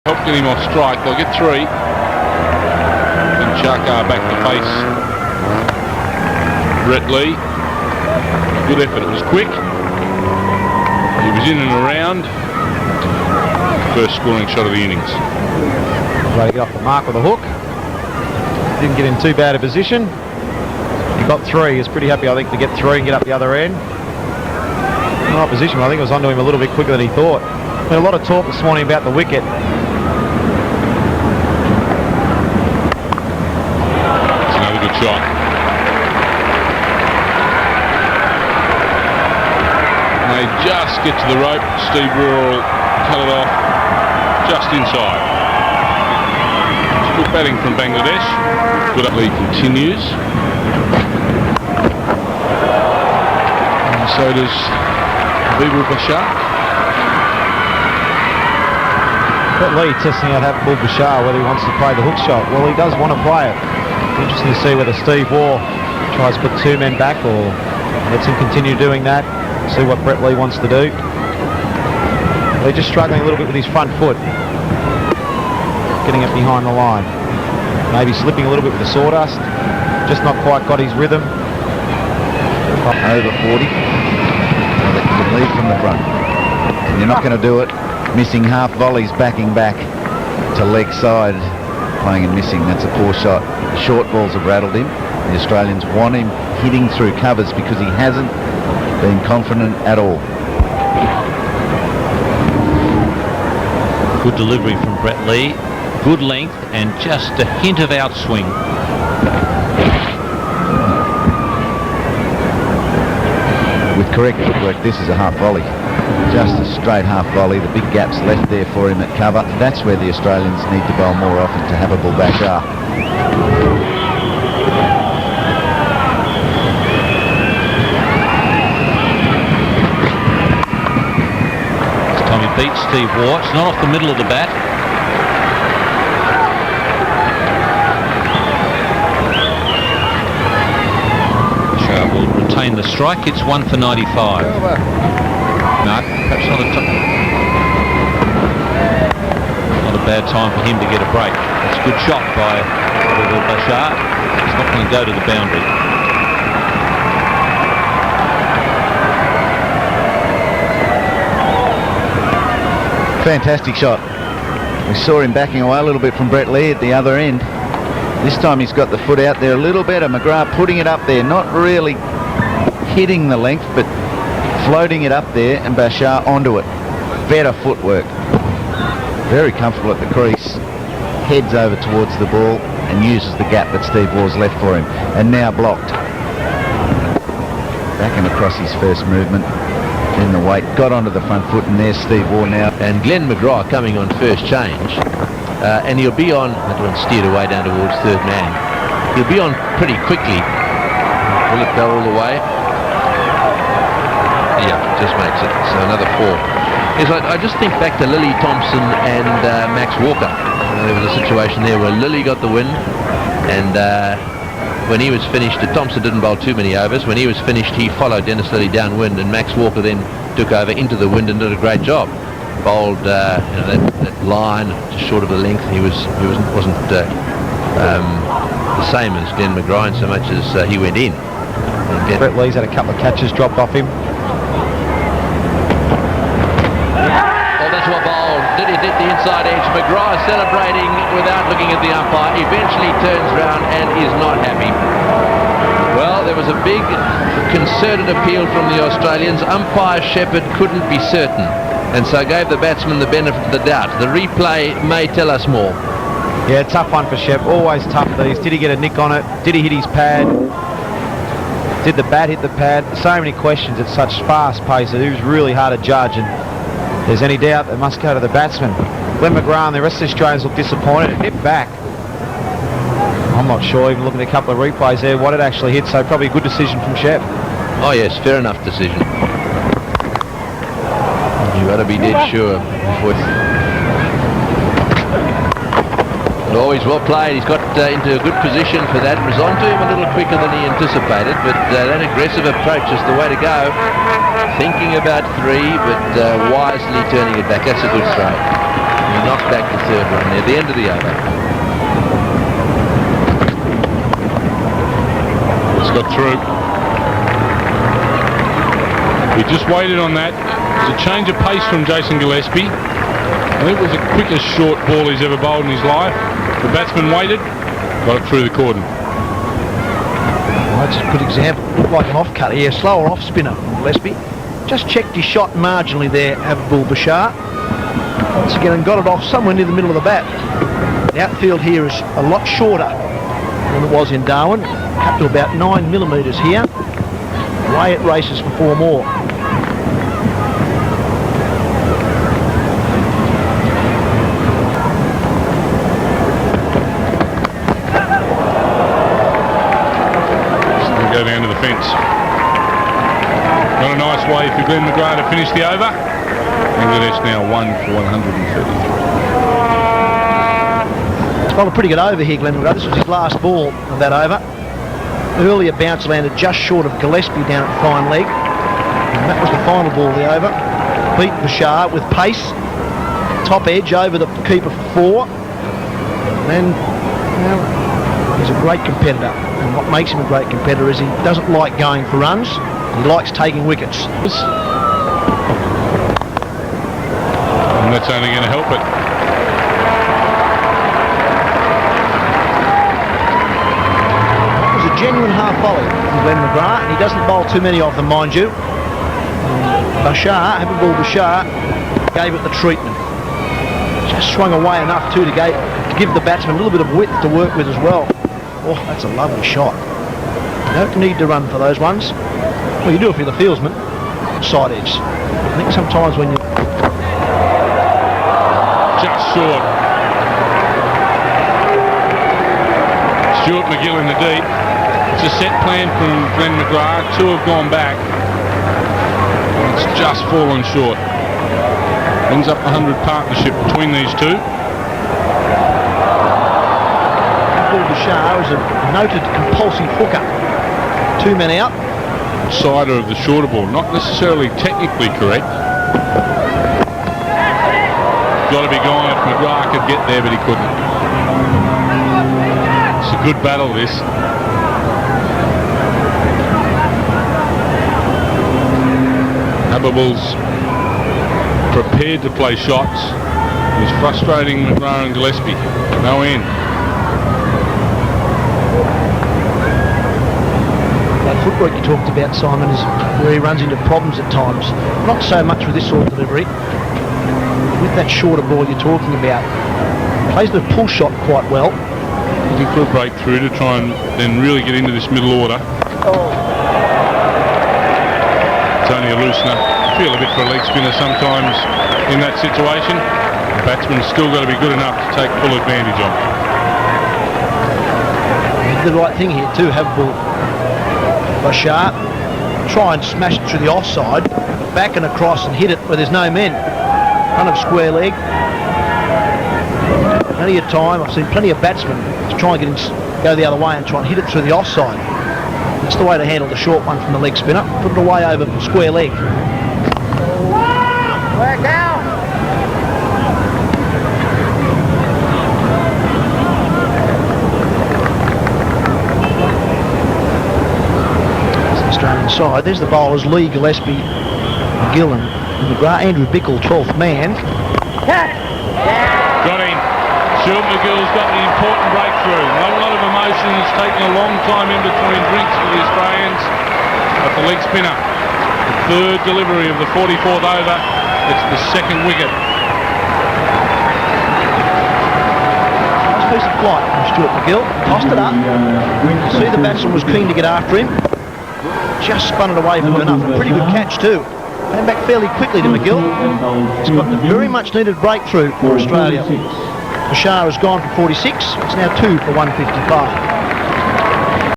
Help get him off strike. They'll get 3. And Chaka back to face Brett Lee. Good effort. It was quick. He was in and around. First scoring shot of the innings. Try to get off the mark with a hook. Didn't get in too bad a position. He got 3. He was pretty happy, I think, to get 3 and get up the other end. In opposition, I think it was onto him a little bit quicker than he thought. Been a lot of talk this morning about the wicket. That's another good shot. And they just get to the rope. Steve Waugh cut it off just inside. Good batting from Bangladesh. Good up lead continues. And so does Habibul Bashar. Brett Lee testing out Habibul Bashar whether he wants to play the hook shot. Well, he does want to play it. Interesting to see whether Steve Waugh tries to put 2 men back or lets him continue doing that. See what Brett Lee wants to do. They're just struggling a little bit with his front foot. Getting it behind the line. Maybe slipping a little bit with the sawdust. Just not quite got his rhythm. Over 40. Well, they can lead from the front. And you're not going to do it missing half volleys, backing back to leg side, playing and missing. That's a poor shot. The short balls have rattled him. The Australians want him hitting through covers because he hasn't been confident at all. Good delivery from Brett Lee. Good length and just a hint of outswing. With correct footwork, this is a half volley. Just a straight half volley. The big gaps left there for him at cover. That's where the Australians need to bowl more often to Habibul Bashar. This time he beats Steve Waugh. It's not off the middle of the bat. Will retain the strike. It's 1 for 95. No, perhaps not a bad time for him to get a break. It's a good shot by Habibul Bashar. It's not going to go to the boundary. Fantastic shot. We saw him backing away a little bit from Brett Lee at the other end. This time he's got the foot out there a little better. Maccgrath putting it up there, not really hitting the length, but floating it up there, and Bashar onto it. Better footwork. Very comfortable at the crease. Heads over towards the ball and uses the gap that Steve Waugh's left for him. And now blocked. Backing across his first movement. Then the weight got onto the front foot, and there's Steve Waugh now. And Glenn Maccgrath coming on first change. And he'll be on, that one steered away down towards third man. He'll be on pretty quickly. Will it go all the way? Yeah, just makes it. So another 4. Yes, I just think back to Lily Thompson and Max Walker. There was a situation there where Lily got the win, and when he was finished, Thompson didn't bowl too many overs. When he was finished, he followed Dennis Lilly downwind, and Max Walker then took over into the wind and did a great job. Bowled that line just short of the length. He wasn't the same as Glenn Maccgrath so much as he went in. Brett Lee's had a couple of catches dropped off him. Oh, that's what bowled. Did he hit the inside edge? Maccgrath celebrating without looking at the umpire. Eventually turns round and is not happy. Well, there was a big concerted appeal from the Australians. Umpire Shepherd couldn't be certain, and so gave the batsman the benefit of the doubt. The replay may tell us more. Yeah, tough one for Shep. Always tough these. Did he get a nick on it? Did he hit his pad? Did the bat hit the pad? So many questions at such fast pace. It was really hard to judge, and if there's any doubt, it must go to the batsman. Glenn Maccgrath and the rest of the Australians look disappointed. It hit back. I'm not sure, even looking at a couple of replays there, what it actually hit, so probably a good decision from Shep. Oh yes, fair enough decision. You've got to be dead sure before. And always well played. He's got into a good position for that. It was onto him a little quicker than he anticipated, but that aggressive approach is the way to go. Thinking about 3, but wisely turning it back. That's a good throw. He knocked back the third run near the end of the over. It's got through. He just waited on that. It was a change of pace from Jason Gilespy. I think it was the quickest short ball he's ever bowled in his life. The batsman waited, got it through the cordon. Well, that's a good example. Looked like an off-cutter here, slower off spinner, Gilespy. Just checked his shot marginally there, Habibul Bashar. Once again, and got it off somewhere near the middle of the bat. The outfield here is a lot shorter than it was in Darwin, up to about 9 millimetres here. Away it races for 4 more. Go down to the fence. Not a nice way for Glenn Maccgrath to finish the over. Bangladesh now 1 for 133. It's got a pretty good over here, Glenn Maccgrath. This was his last ball of that over. Earlier bounce landed just short of Gilespy down at fine leg. And that was the final ball of the over. Beat Bashar with pace. Top edge over the keeper for 4. And well, he's a great competitor. And what makes him a great competitor is he doesn't like going for runs. He likes taking wickets. And that's only going to help it. It was a genuine half volley from Glenn Maccgrath, and he doesn't bowl too many of them, mind you. Bashar, Habibul Bashar, gave it the treatment. Just swung away enough too to give the batsman a little bit of width to work with as well. Oh, that's a lovely shot. You don't need to run for those ones. Well, you do if you're the fieldsman. Side edge. I think sometimes when you... Just short. Stuart McGill in the deep. It's a set plan from Glenn Maccgrath. 2 have gone back. It's just fallen short. Ends up 100 partnership between these two. Bashar is a noted compulsive hooker. 2 men out. Sider of the shorter ball, not necessarily technically correct. Got to be gone if Maccgrath could get there, but he couldn't. It's a good battle, this. Habibul's prepared to play shots. He's frustrating Maccgrath and Gilespy. No end. That footwork you talked about, Simon, is where he runs into problems at times. Not so much with this sort of delivery. With that shorter ball you're talking about, plays the pull shot quite well. Looking for a breakthrough to try and then really get into this middle order. It's only a loosener. I feel a bit for a leg spinner sometimes in that situation. The batsman's still got to be good enough to take full advantage of it. He did the right thing here too, Habibul Bashar. Try and smash it through the offside, back and across and hit it where there's no men. Front of square leg. Plenty of time. I've seen plenty of batsmen to try and get him go the other way and try and hit it through the offside. That's the way to handle the short one from the leg spinner. Put it away over square leg. Back down. Australian side. There's the bowlers, Lee, Gilespy, McGill and Maccgrath. Andrew Bickle, 12th man. Got him. Stuart McGill's got the important breakthrough. Not a lot of emotion. It's taken a long time in between drinks for the Australians. But the leg spinner, the third delivery of the 44th over. It's the second wicket. Nice piece of flight from Stuart McGill. Tossed it up. See the batsman was keen to get after him. Just spun it away from enough. A pretty good catch too. Came back fairly quickly to McGill. He's got the very much needed breakthrough for Australia. Bashar has gone for 46. It's now 2 for 155.